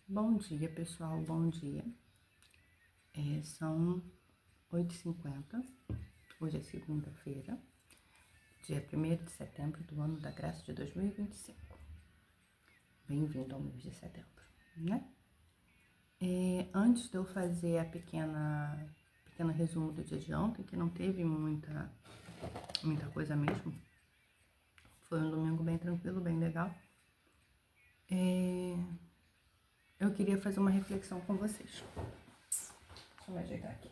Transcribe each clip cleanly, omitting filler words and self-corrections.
Bom dia, pessoal, bom dia. São 8h50, hoje é segunda-feira, dia 1º de setembro do ano da graça de 2025. Bem-vindo ao mês de setembro, né? Antes de eu fazer a pequeno resumo do dia de ontem, que não teve muita coisa mesmo, foi um domingo bem tranquilo, bem legal, eu queria fazer uma reflexão com vocês. Deixa eu me ajeitar aqui.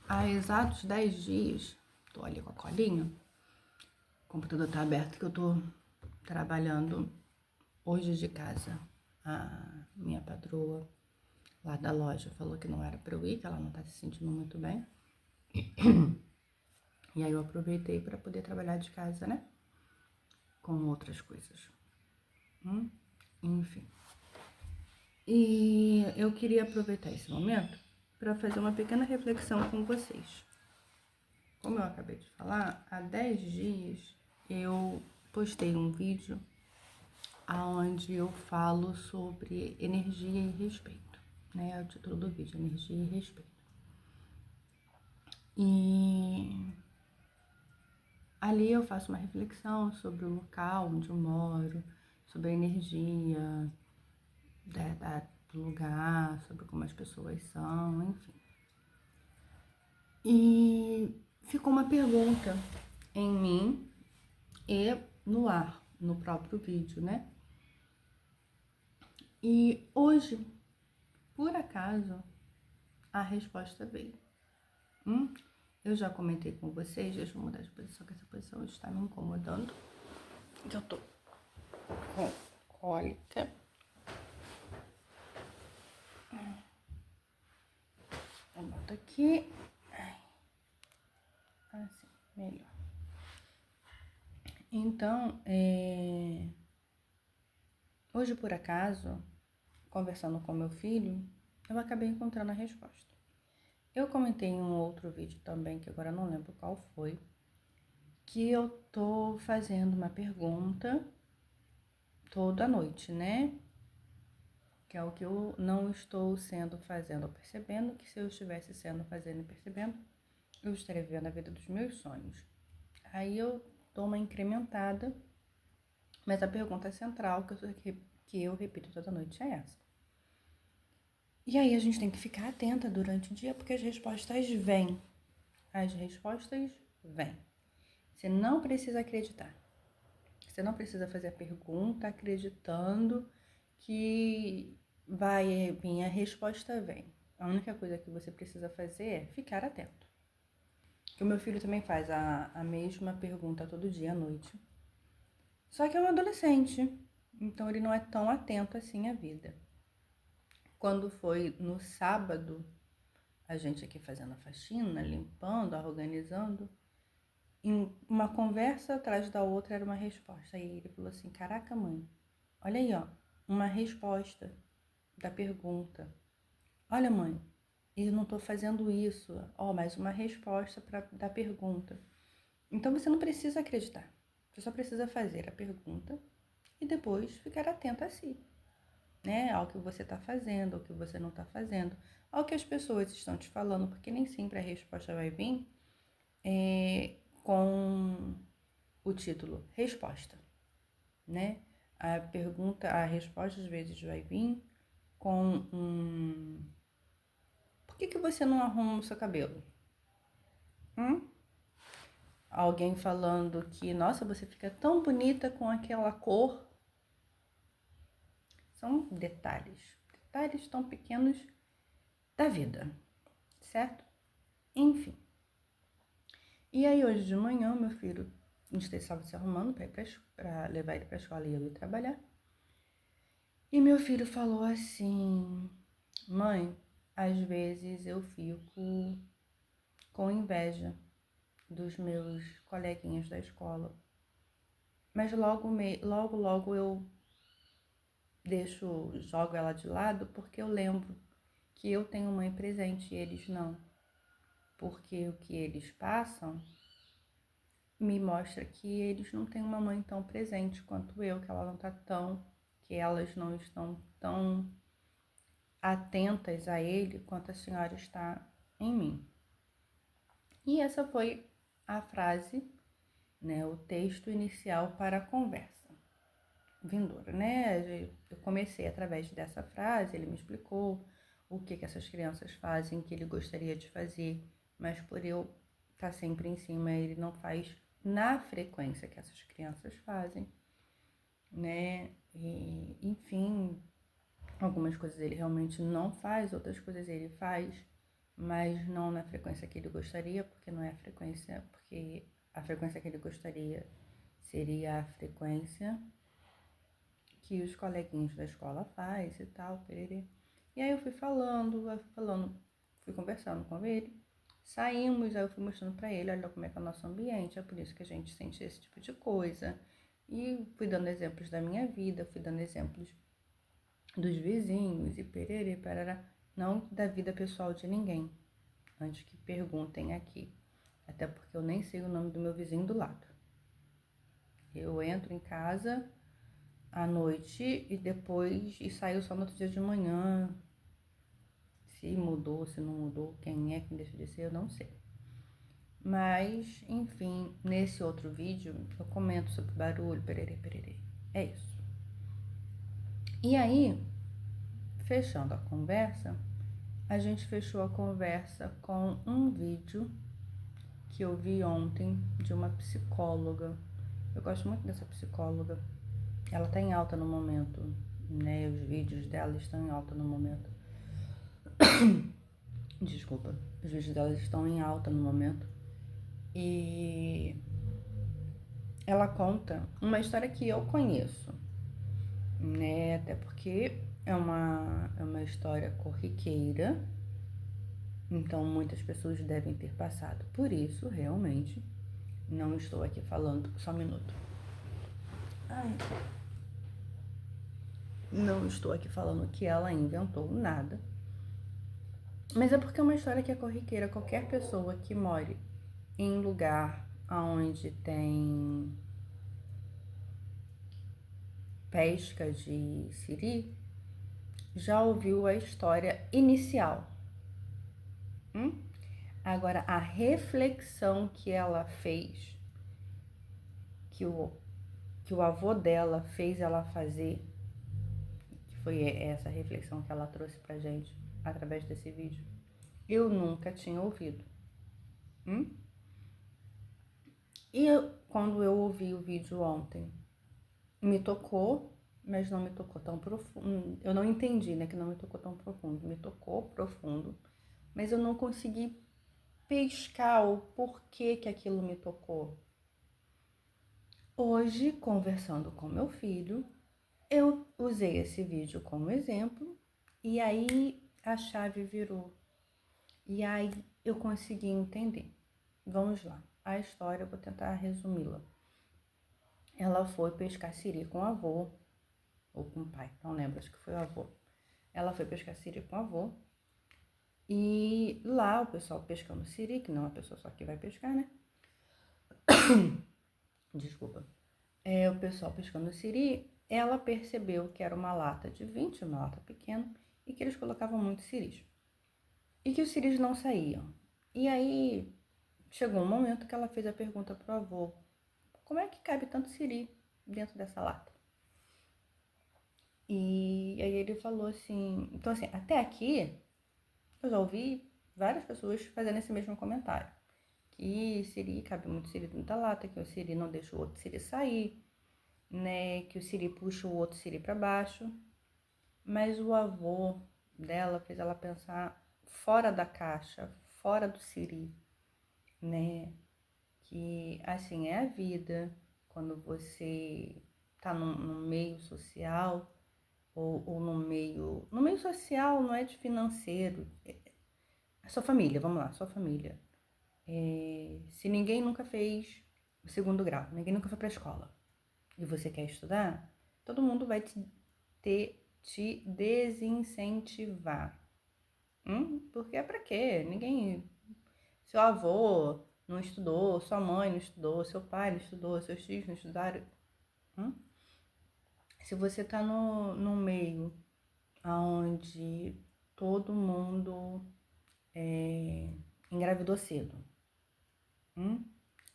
Há exatos 10 dias, tô ali com a colinha, o computador tá aberto que eu tô trabalhando hoje de casa. A minha patroa lá da loja falou que não era pra eu ir, que ela não tá se sentindo muito bem. E aí eu aproveitei para poder trabalhar de casa, né? Com outras coisas. Enfim. E eu queria aproveitar esse momento para fazer uma pequena reflexão com vocês. Como eu acabei de falar, há 10 dias eu postei um vídeo onde eu falo sobre energia e respeito, né? É o título do vídeo, energia e respeito. E ali eu faço uma reflexão sobre o local onde eu moro, sobre a energia do lugar, sobre como as pessoas são, enfim. E ficou uma pergunta em mim e no ar, no próprio vídeo, né? E hoje, por acaso, a resposta veio. Eu já comentei com vocês, deixa eu mudar de posição, que essa posição está me incomodando. Que eu tô com cólica. Eu boto aqui. Assim, melhor. Então, hoje, por acaso, conversando com meu filho, eu acabei encontrando a resposta. Eu comentei em um outro vídeo também, que agora não lembro qual foi, que eu tô fazendo uma pergunta toda noite, né? Que é o que eu não estou fazendo ou percebendo, que se eu estivesse fazendo e percebendo, eu estaria vivendo a vida dos meus sonhos. Aí eu dou uma incrementada, mas a pergunta central que eu repito toda noite é essa. E aí a gente tem que ficar atenta durante o dia, porque as respostas vêm. As respostas vêm. Você não precisa acreditar. Você não precisa fazer a pergunta acreditando que vai vir, a resposta vem. A única coisa que você precisa fazer é ficar atento. Que o meu filho também faz a mesma pergunta todo dia à noite. Só que é um adolescente, então ele não é tão atento assim à vida. Quando foi no sábado, a gente aqui fazendo a faxina, limpando, organizando, em uma conversa atrás da outra era uma resposta. Aí ele falou assim, caraca mãe, olha aí ó, uma resposta da pergunta. Olha mãe, eu não tô fazendo isso, ó, mais uma resposta da pergunta. Então você não precisa acreditar, você só precisa fazer a pergunta e depois ficar atento a si, né? Ao que você está fazendo, ao que você não está fazendo, ao que as pessoas estão te falando, porque nem sempre a resposta vai vir com o título resposta, né? A resposta às vezes vai vir com por que você não arruma o seu cabelo? Alguém falando que, nossa, você fica tão bonita com aquela cor. São detalhes tão pequenos da vida, certo? Enfim. E aí hoje de manhã, meu filho estava se arrumando para levar ele para a escola e eu ir trabalhar. E meu filho falou assim, mãe, às vezes eu fico com inveja dos meus coleguinhas da escola. Mas logo eu jogo ela de lado porque eu lembro que eu tenho mãe presente e eles não. Porque o que eles passam me mostra que eles não têm uma mãe tão presente quanto eu, que ela não tá tão, que elas não estão tão atentas a ele quanto a senhora está em mim. E essa foi a frase, né, o texto inicial para a conversa vindoura, né? Eu comecei através dessa frase, ele me explicou o que essas crianças fazem, que ele gostaria de fazer, mas por eu estar sempre em cima, ele não faz na frequência que essas crianças fazem, né? E, enfim, algumas coisas ele realmente não faz, outras coisas ele faz, mas não na frequência que ele gostaria, porque não é a frequência, porque a frequência que ele gostaria seria a frequência que os coleguinhas da escola faz e tal, pererê. E aí eu fui falando, fui conversando com ele, saímos, aí eu fui mostrando pra ele, olha como é que é o nosso ambiente, é por isso que a gente sente esse tipo de coisa. E fui dando exemplos da minha vida, fui dando exemplos dos vizinhos e pererê, parará, não da vida pessoal de ninguém, antes que perguntem aqui. Até porque eu nem sei o nome do meu vizinho do lado. Eu entro em casa à noite e depois saio só no outro dia de manhã. Se mudou, se não mudou, quem é, quem deixa de ser, eu não sei. Mas, enfim, nesse outro vídeo eu comento sobre barulho, pererê, pererê. É isso. E aí, fechando a conversa, a gente fechou a conversa com um vídeo que eu vi ontem de uma psicóloga. Eu gosto muito dessa psicóloga. Ela tá em alta no momento, né? Os vídeos dela estão em alta no momento. Desculpa, os vídeos dela estão em alta no momento. E ela conta uma história que eu conheço, né? Até porque é uma história corriqueira. Então muitas pessoas devem ter passado por isso, realmente. Não estou aqui falando, só um minuto. Ai. Não estou aqui falando que ela inventou nada. Mas é porque é uma história que é corriqueira. Qualquer pessoa que more em lugar onde tem pesca de siri já ouviu a história inicial. Agora, a reflexão que ela fez, que o avô dela fez ela fazer, que foi essa reflexão que ela trouxe pra gente através desse vídeo, eu nunca tinha ouvido. E quando eu ouvi o vídeo ontem, me tocou, mas não me tocou tão profundo. Eu não entendi, né, que não me tocou tão profundo. Me tocou profundo, mas eu não consegui pescar o porquê que aquilo me tocou. Hoje, conversando com meu filho, eu usei esse vídeo como exemplo e aí a chave virou. E aí eu consegui entender. Vamos lá. A história, eu vou tentar resumi-la. Ela foi pescar siri com o avô, ou com o pai, não lembro, acho que foi o avô. Ela foi pescar siri com o avô. E lá o pessoal pescando siri, que não é uma pessoa só que vai pescar, né? Desculpa. O pessoal pescando siri, ela percebeu que era uma lata de 20, uma lata pequena, e que eles colocavam muito siris. E que os siris não saíam. E aí chegou um momento que ela fez a pergunta pro avô: como é que cabe tanto siri dentro dessa lata? E aí ele falou assim, então assim, até aqui eu já ouvi várias pessoas fazendo esse mesmo comentário. Que siri, cabe muito siri dentro da lata, que o siri não deixa o outro siri sair, né? Que o siri puxa o outro siri para baixo. Mas o avô dela fez ela pensar fora da caixa, fora do siri, né? Que assim é a vida. Quando você tá no meio social, ou no meio social, não é de financeiro, a sua família, vamos lá, sua família. Se ninguém nunca fez o segundo grau, ninguém nunca foi pra escola e você quer estudar, todo mundo vai te desincentivar. Porque é pra quê? Ninguém, seu avô não estudou, sua mãe não estudou, seu pai não estudou, seus filhos não estudaram. Se você tá no meio onde todo mundo engravidou cedo,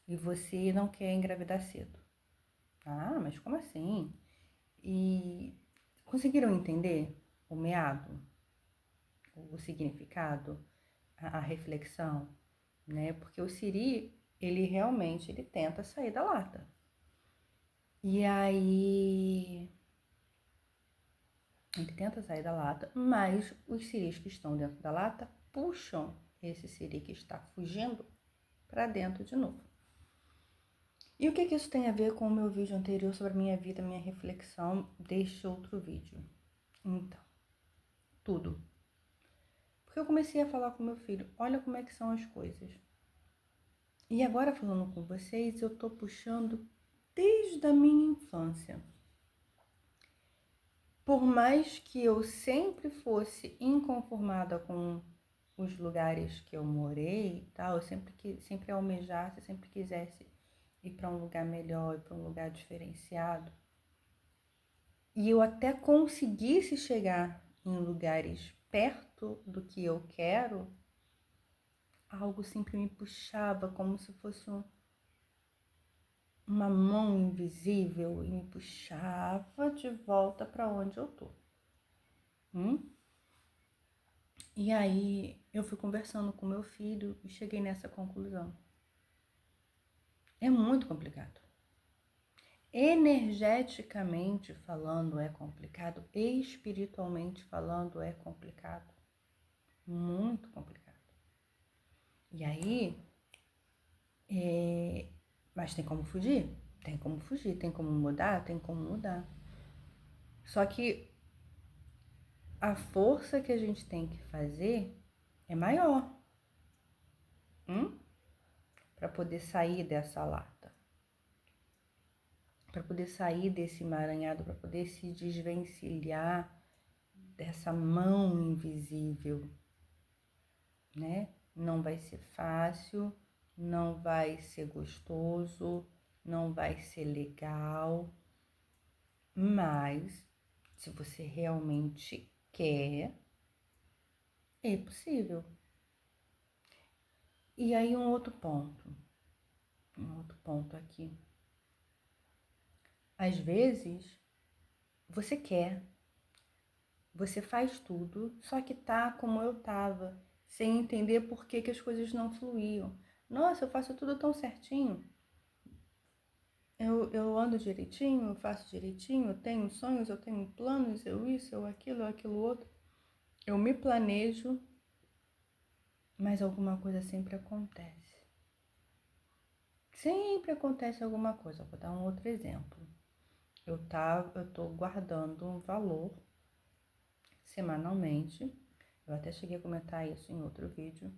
e você não quer engravidar cedo. Ah, mas como assim? E conseguiram entender o meado, o significado, a reflexão, né? Porque o Siri, ele realmente ele tenta sair da lata. E aí ele tenta sair da lata, mas os siris que estão dentro da lata puxam esse siri que está fugindo para dentro de novo. E o que isso tem a ver com o meu vídeo anterior sobre a minha vida, minha reflexão deste outro vídeo? Então, tudo. Porque eu comecei a falar com meu filho, olha como é que são as coisas. E agora falando com vocês, eu tô puxando desde a minha infância. Por mais que eu sempre fosse inconformada com os lugares que eu morei e tal, eu sempre almejasse, sempre quisesse ir para um lugar melhor, ir para um lugar diferenciado. E eu até conseguisse chegar em lugares perto do que eu quero, algo sempre me puxava como se fosse uma mão invisível e me puxava de volta para onde eu tô. E aí eu fui conversando com meu filho e cheguei nessa conclusão. É muito complicado. Energeticamente falando é complicado, espiritualmente falando é complicado. Muito complicado. E aí, mas tem como fugir? Tem como fugir, tem como mudar? Tem como mudar. Só que a força que a gente tem que fazer é maior. Para poder sair dessa lata. Para poder sair desse emaranhado, para poder se desvencilhar dessa mão invisível, né? Não vai ser fácil, não vai ser gostoso, não vai ser legal, mas se você realmente quer, é possível. E aí um outro ponto aqui. Às vezes, você quer, você faz tudo, só que tá como eu tava, sem entender por que as coisas não fluíam. Nossa, eu faço tudo tão certinho. Eu ando direitinho, eu faço direitinho, eu tenho sonhos, eu tenho planos, eu isso, eu aquilo outro. Eu me planejo, mas alguma coisa sempre acontece. Sempre acontece alguma coisa. Vou dar um outro exemplo. Eu tô guardando um valor semanalmente. Eu até cheguei a comentar isso em outro vídeo,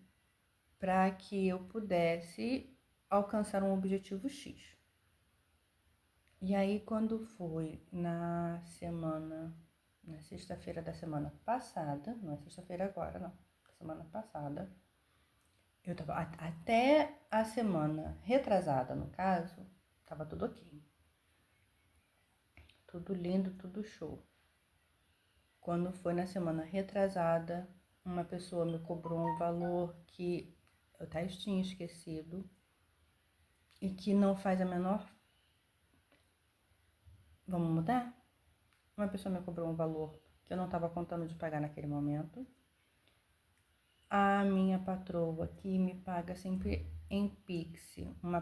para que eu pudesse alcançar um objetivo X. E aí, quando foi na sexta-feira da semana passada, não é sexta-feira agora, não, semana passada, eu tava, até a semana retrasada, no caso, tava tudo ok. Tudo lindo, tudo show. Quando foi na semana retrasada, uma pessoa me cobrou um valor que eu até tinha esquecido e que não faz a menor. Vamos mudar? Uma pessoa me cobrou um valor que eu não estava contando de pagar naquele momento. A minha patroa que me paga sempre em Pix,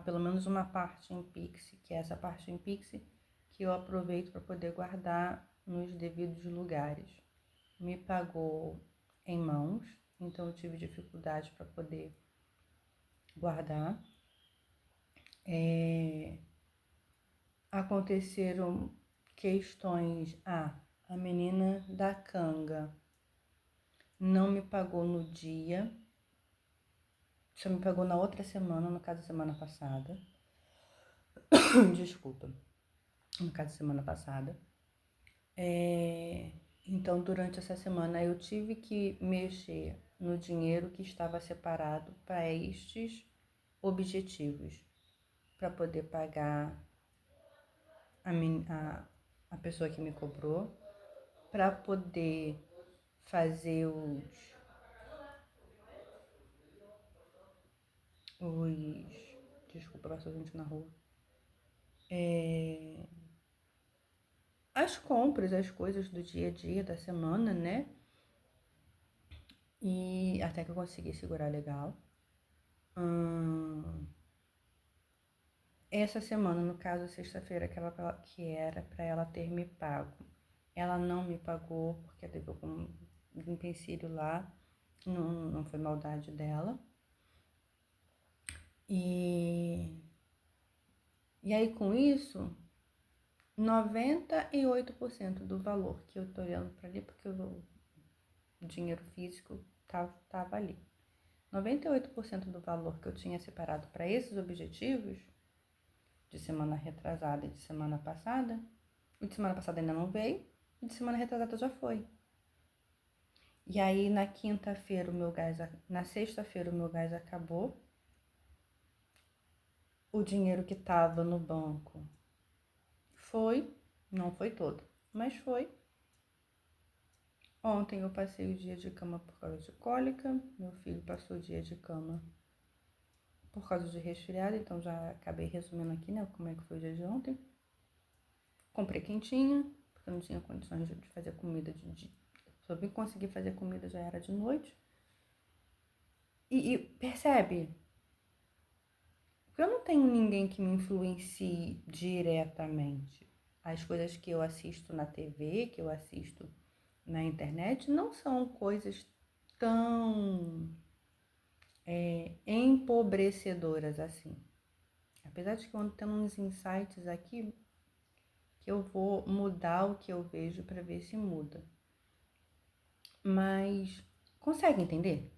pelo menos uma parte em Pix, que é essa parte em Pix que eu aproveito para poder guardar nos devidos lugares. Me pagou em mãos, então eu tive dificuldade para poder guardar. Aconteceram questões. A menina da canga não me pagou no dia, só me pagou na outra semana, no caso, semana passada. Desculpa, no caso, semana passada. Então, durante essa semana, eu tive que mexer no dinheiro que estava separado para estes objetivos para poder pagar a pessoa que me cobrou, para poder fazer desculpa, passou gente na rua. As compras, as coisas do dia a dia, da semana, né? E até que eu consegui segurar legal. Essa semana, no caso, sexta-feira, que era para ela ter me pago. Ela não me pagou porque teve algum empecilho lá. Não foi maldade dela. E aí, com isso, 98% do valor que eu tô olhando para ali, porque o dinheiro físico tava ali. 98% do valor que eu tinha separado para esses objetivos, de semana retrasada e de semana passada, o de semana passada ainda não veio, e de semana retrasada já foi. E aí na sexta-feira o meu gás acabou, o dinheiro que estava no banco não foi todo, mas foi. Ontem eu passei o dia de cama por causa de cólica, meu filho passou o dia de cama por causa de resfriado, então já acabei resumindo aqui, né, como é que foi o dia de ontem. Comprei quentinha, porque eu não tinha condições de fazer comida de dia. Só vim conseguir fazer comida já era de noite. E percebe? Porque eu não tenho ninguém que me influencie diretamente. As coisas que eu assisto na TV, que eu assisto na internet, não são coisas tão empobrecedoras assim. Apesar de que eu ando tendo uns insights aqui que eu vou mudar o que eu vejo para ver se muda. Mas consegue entender?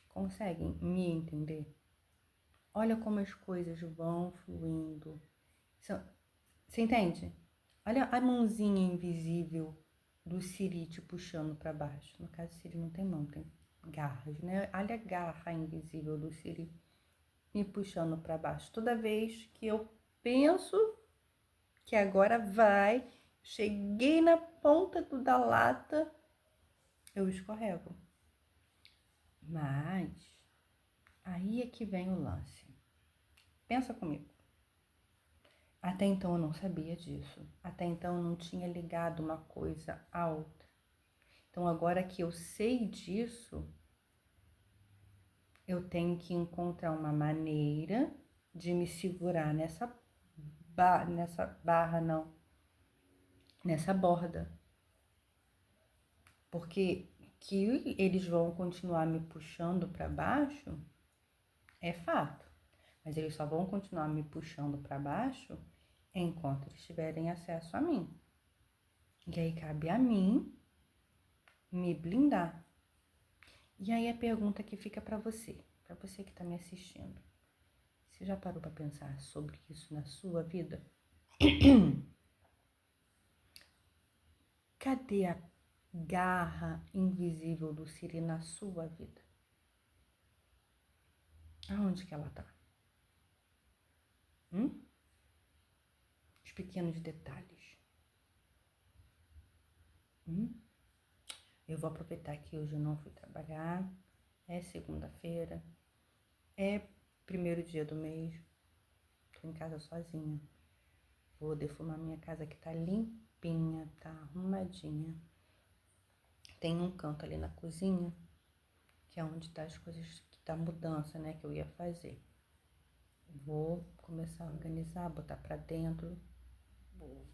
Conseguem me entender? Olha como as coisas vão fluindo. Você entende? Olha a mãozinha invisível do Siri te puxando para baixo. No caso, Siri não tem mão, tem garras, né? Olha a garra invisível do Siri me puxando para baixo. Toda vez que eu penso que agora vai, cheguei na ponta da lata, eu escorrego. Mas aí é que vem o lance. Pensa comigo. Até então eu não sabia disso. Até então eu não tinha ligado uma coisa à outra. Então agora que eu sei disso, eu tenho que encontrar uma maneira de me segurar nessa borda. Porque que eles vão continuar me puxando para baixo é fato. Mas eles só vão continuar me puxando para baixo enquanto eles tiverem acesso a mim. E aí cabe a mim me blindar. E aí a pergunta que fica para você que está me assistindo. Você já parou para pensar sobre isso na sua vida? Cadê a garra invisível do Siri na sua vida? Aonde que ela tá? Os pequenos detalhes. Eu vou aproveitar que hoje eu não fui trabalhar, é segunda-feira, é primeiro dia do mês, tô em casa sozinha. Vou defumar minha casa que tá limpinha, tá arrumadinha. Tem um canto ali na cozinha, que é onde tá as coisas da mudança, né, que eu ia fazer. Vou começar a organizar, botar pra dentro o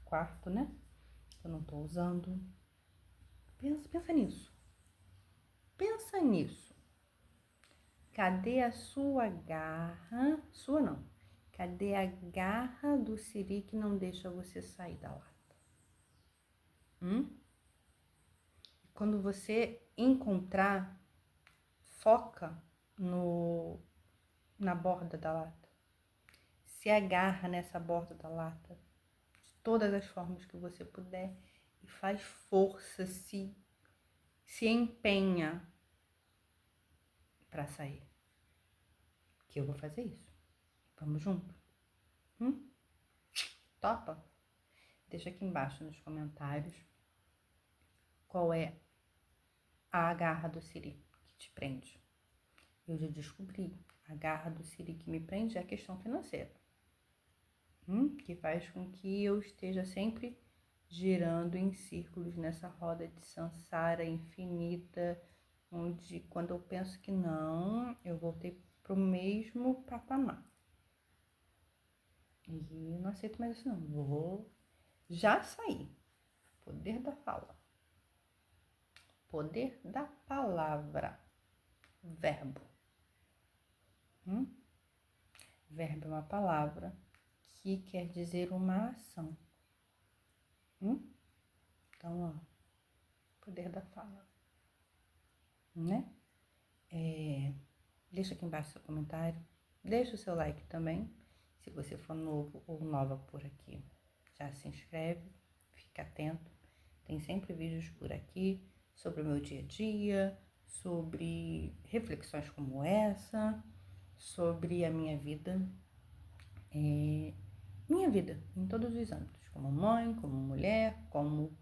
quarto, né, que eu não tô usando. Pensa nisso. Pensa nisso. Cadê a sua garra? Sua não. Cadê a garra do Siri que não deixa você sair da lata? Quando você encontrar, foca na borda da lata. Se agarra nessa borda da lata de todas as formas que você puder e faz força, se empenha para sair. que eu vou fazer isso. Vamos junto? Topa? Deixa aqui embaixo nos comentários qual é a garra do siri que te prende. Eu já descobri, a garra do siri que me prende é a questão financeira, que faz com que eu esteja sempre girando em círculos nessa roda de samsara infinita, onde quando eu penso que não, eu voltei pro mesmo patamar. E não aceito mais isso não, vou já sair. Poder da fala. Poder da palavra. Verbo. Verbo é uma palavra que quer dizer uma ação. Então, ó, poder da fala. Né? Deixa aqui embaixo seu comentário. Deixa o seu like também. Se você for novo ou nova por aqui, já se inscreve. Fica atento. Tem sempre vídeos por aqui sobre o meu dia a dia, sobre reflexões como essa, sobre a minha vida. Minha vida em todos os âmbitos, como mãe, como mulher, como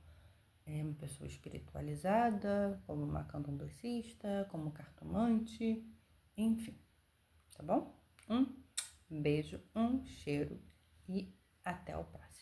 uma pessoa espiritualizada, como uma candomblecista, como cartomante, enfim, tá bom? Um beijo, um cheiro e até o próximo.